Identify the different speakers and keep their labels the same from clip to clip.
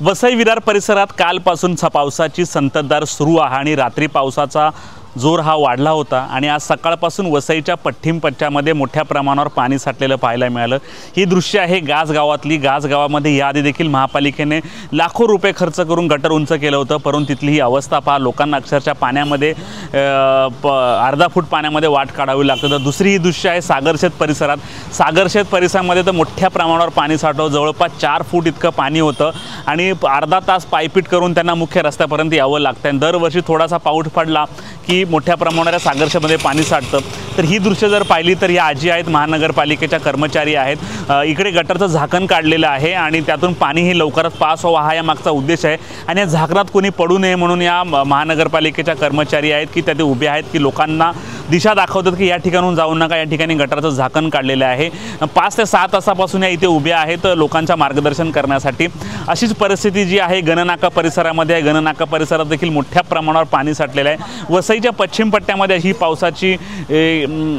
Speaker 1: वसई विरार परिसरात कालपासून पावसाची संततधार सुरू आहे आणि रात्री पावसाचा जोर हा वाढला होता आणि आज सकाळपासून वसईच्या पश्चिम पट्ट्यामध्ये मोठ्या प्रमाणावर पाणी साठलेलं पाहायला मिळालं। ही दृश्य आहे गाज गावातली। गाज गावामध्ये याआधी देखील महापालिकेने लाखो रुपये खर्च करून गटर उंच केलं होतं, परंतु तिथली ही अवस्था पहा, लोकांना अक्षरशः पाण्यामध्ये अर्धा फूट पाण्यामध्ये वाट काढावी लागते। तर दुसरी ही दृश्य आहे सागरशेत परिसरात। सागरशेत परिसरामध्ये तर मोठ्या प्रमाणावर पाणी साठव, जवळपास 4 फूट इतकं पाणी होतं आणि अर्धा तास पायपीट करून त्यांना मुख्य रस्त्यापर्यंत यावं लागतं। दरवर्षी थोडासा पाऊस पडला की मोठ्या प्रमाणावर सागरशेमध्ये पाणी साठतं। तर ही दृश्य जर पाहिली तर या आजी आहेत, महानगरपालिकेच्या कर्मचारी आहेत। इकडे गटरचं झाकण काढलेलं आहे आणि त्यातून पाणीही लवकरच पास व्हावा हा या मागचा उद्देश आहे आणि या झाकणात कोणी पडू नये म्हणून या महानगरपालिकेच्या कर्मचारी आहेत की ते उभे आहेत की लोकांना दिशा दाखवतात की या ठिकाणून जाऊ नका। या ठिकाणी गटरचं झाकण काढलेलं आहे। 5 ते 6 तासापासून या इथे उभे आहेत लोकांचं मार्गदर्शन करण्यासाठी। अशीच परिस्थिती जी आहे गणनाका परिसरामध्ये आहे। गणनाका परिसरात देखील मोठ्या प्रमाणावर पाणी साठलेलं आहे। वसईच्या पश्चिम पट्ट्यामध्ये ही पावसाची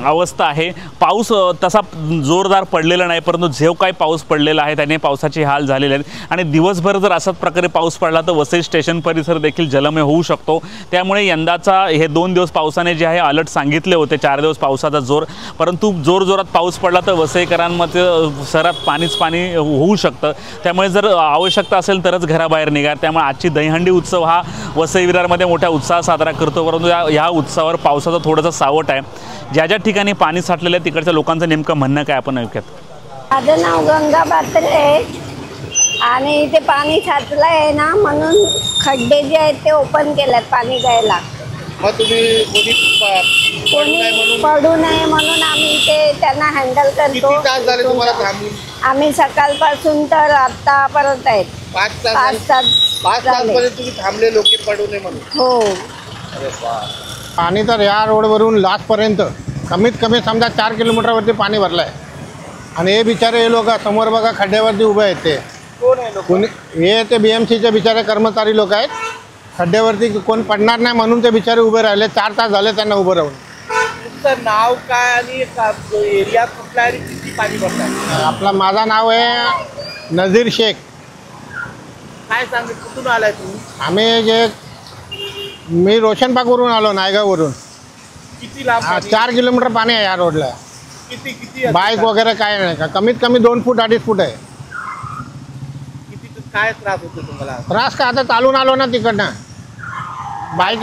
Speaker 1: अवस्था आहे। पाऊस तसा जोरदार पडलेला नाही, परंतु जो काही पाऊस पडलेला आहे त्याने पावसाचे हाल झालेले आहेत आणि दिवसभर जर अशाच प्रकारे पाऊस पडला तर वसई स्टेशन परिसर देखील जलमय होऊ शकतो। त्यामुळे यंदाचा हे 2 दिवस पावसाने जे आहे अलर्ट सांगितले होते, 4 दिवस पावसाचा जोर, परंतु जोरात पाऊस पडला तर वसईकरांमध्ये शहरात पाणीच पाणी होऊ शकतं। त्यामुळे जर आवश्यकता असेल तरच घराबाहेर निघा। त्यामुळे आजची दहीहंडी उत्सव हा वसई विरारमध्ये मोठ्या उत्साहात साजरा करतो, परंतु या उत्सवावर पावसाचा थोडासा सावट आहे। ज्या ज्या ठिकाणी पाणी साठलेलं आहे तिकडच्या लोकांचं नेमकं म्हणणं काय आपण ऐकूयात।
Speaker 2: माझं नाव गंगा बात्रे आहे आणि इथे पाणी साचलं आहे ना, म्हणून खड्डे जे आहेत ते ओपन केलेत पाणी जायला।
Speaker 3: मग तुम्ही
Speaker 2: कोणी पडू नये म्हणून आम्ही ते त्यांना हँडल करतो।
Speaker 3: किती तास झाले तुम्हाला थांबून?
Speaker 2: आम्ही सकाळपासून तर आतापर्यंत आहेत
Speaker 3: 5 तास पर्यंत तुम्ही थांबले लोक पडू नये म्हणून?
Speaker 2: हो।
Speaker 3: अरे बाप।
Speaker 4: पाणी तर या रोडवरून लास्टपर्यंत कमीत कमी समजा 4 किलोमीटरवरती पाणी भरलं आहे आणि हे बिचारे हे लोक समोर बघा खड्ड्यावरती उभे आहेत। ते
Speaker 3: कोण आहे लोक?
Speaker 4: हे ते BMCचे बिचारे कर्मचारी लोक आहेत। खड्ड्यावरती कोण पडणार नाही म्हणून ते बिचारे उभे राहिले। 4 तास झाले त्यांना उभं राहून।
Speaker 3: तुमचं नाव काय आणि एरिया कुठला आणि किती पाणी भरताय?
Speaker 4: आपला माझं नाव आहे नजीर शेख।
Speaker 3: काय सांगत कुठून आलाय तुम्ही?
Speaker 4: मी रोशनबागवरून आलो, नायगाववरून।
Speaker 3: किती लांब?
Speaker 4: 4 किलोमीटर पाणी आहे या रोडला।
Speaker 3: किती
Speaker 4: बाईक वगैरे काय नाही का, कमीत कमी 2 फूट 2.5 फूट आहे।
Speaker 3: किती काय त्रास होतो तुम्हाला?
Speaker 4: त्रास का आता चालून आलो ना तिकडनं बाईक।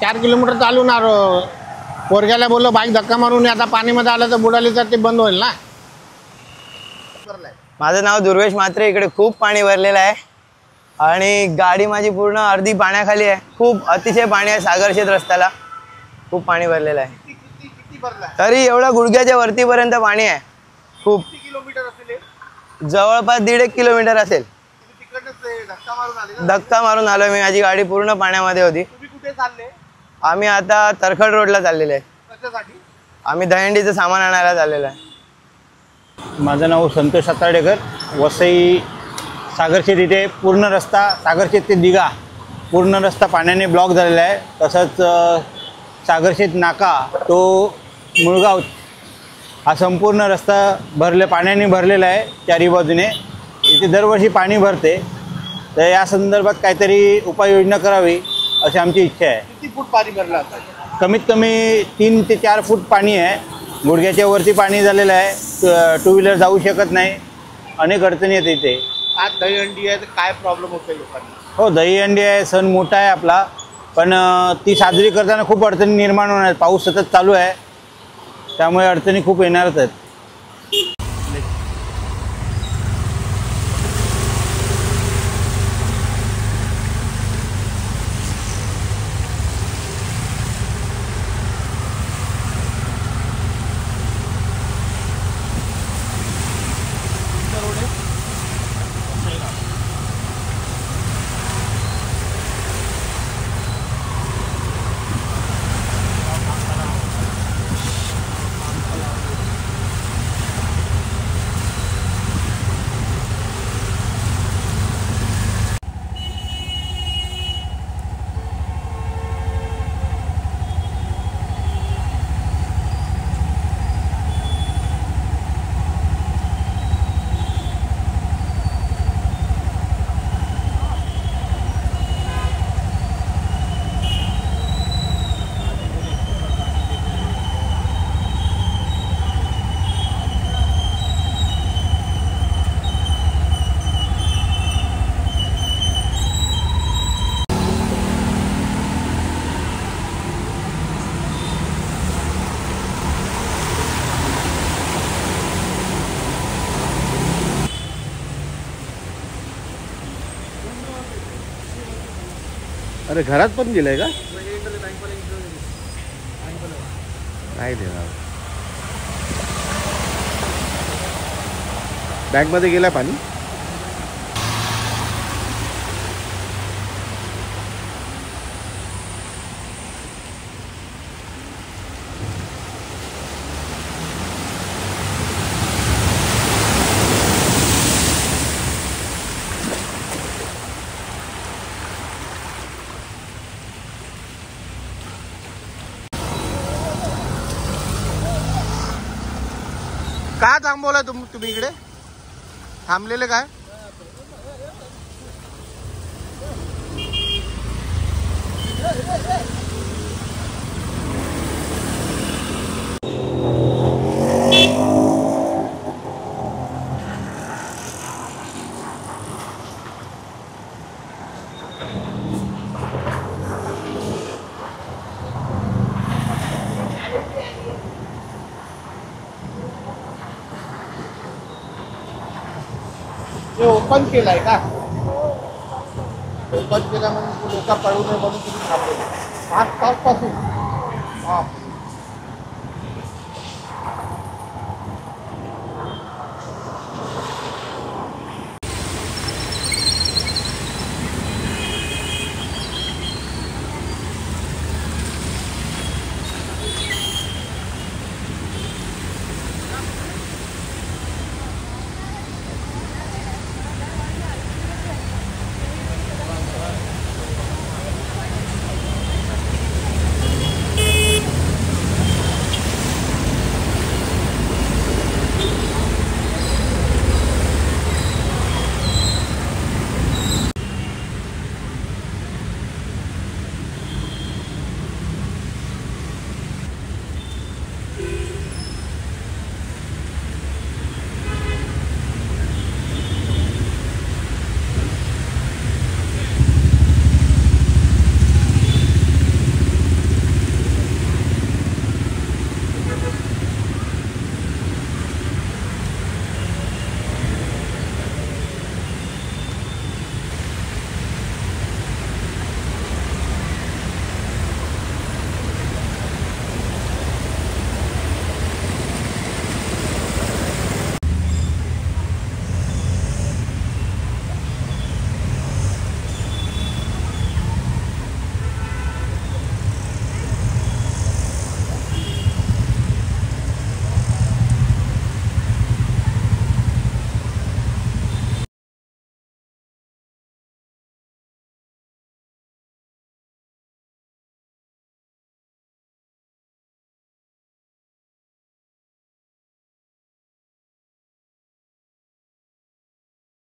Speaker 4: 4 किलोमीटर चालून आलो। पोरग्याला बोललो बाईक धक्का मारून आता पाणीमध्ये आलं तर बुडाली तर ते बंद होईल ना।
Speaker 5: माझं नाव दुर्वेश म्हात्रे। इकडे खूप पाणी भरलेलं आहे आणि गाडी माझी पूर्ण अर्धी पाण्याखाली आहे। खूप अतिशय पाणी आहे सागरशेत रस्त्याला, खूप पाणी भरलेलं आहे। तरी एवढा गुडघ्याच्या वरतीपर्यंत पाणी आहे। खूप
Speaker 3: किलोमीटर असेल?
Speaker 5: जवळपास 1.5 किलोमीटर असेल। धक्का मारून आलोय मी, माझी गाडी पूर्ण पाण्यामध्ये होती।
Speaker 3: तुम्ही कुठे चालले?
Speaker 5: आम्ही आता तरखड रोडला चाललेलो आहे।
Speaker 3: कशासाठी?
Speaker 5: आम्ही दहीहंडीचं सामान आणायला चाललेलो आहे।
Speaker 6: माझं नाव संतोष साताडेकर। वसई सागरशेत इथे पूर्ण रस्ता सागरशेत ते दिघा पूर्ण रस्ता पाण्याने ब्लॉक झालेला आहे। तसंच सागरशेत नाका तो मुळगाव हा संपूर्ण रस्ता पाण्याने भरलेला आहे। 4ही बाजूने इथे दरवर्षी पाणी भरते, तर या संदर्भात काहीतरी उपाययोजना करावी अशी आमची इच्छा आहे।
Speaker 3: किती फूट पाणी भरलं आता?
Speaker 6: कमीत कमी 3 ते 4 फूट पाणी आहे। गुडघ्याच्या वरती पाणी झालेलं आहे। 2 व्हीलर जाऊ शकत नाही, अनेक अडचणी आहेत इथे।
Speaker 3: आज दहीहंडी आहे तर काय प्रॉब्लेम होतोय लोकांना?
Speaker 6: हो, दहीहंडी आहे, सण मोठा आहे आपला, पण ती साजरी करताना खूप अडचणी निर्माण होणार आहेत। पाऊस सतत चालू आहे त्यामुळे अडचणी खूप येणारच आहेत।
Speaker 3: अरे घरात पण गेलंय का? नाही देणार. बँकमध्ये गेलाय पाणी. का थांबवलाय तुम्ही इकडे? थांबलेले काय? हे ओपन केलंय का? ओपन केलं म्हणजे लोक पळू नये म्हणून तुम्ही थांबले 5 तास पासून.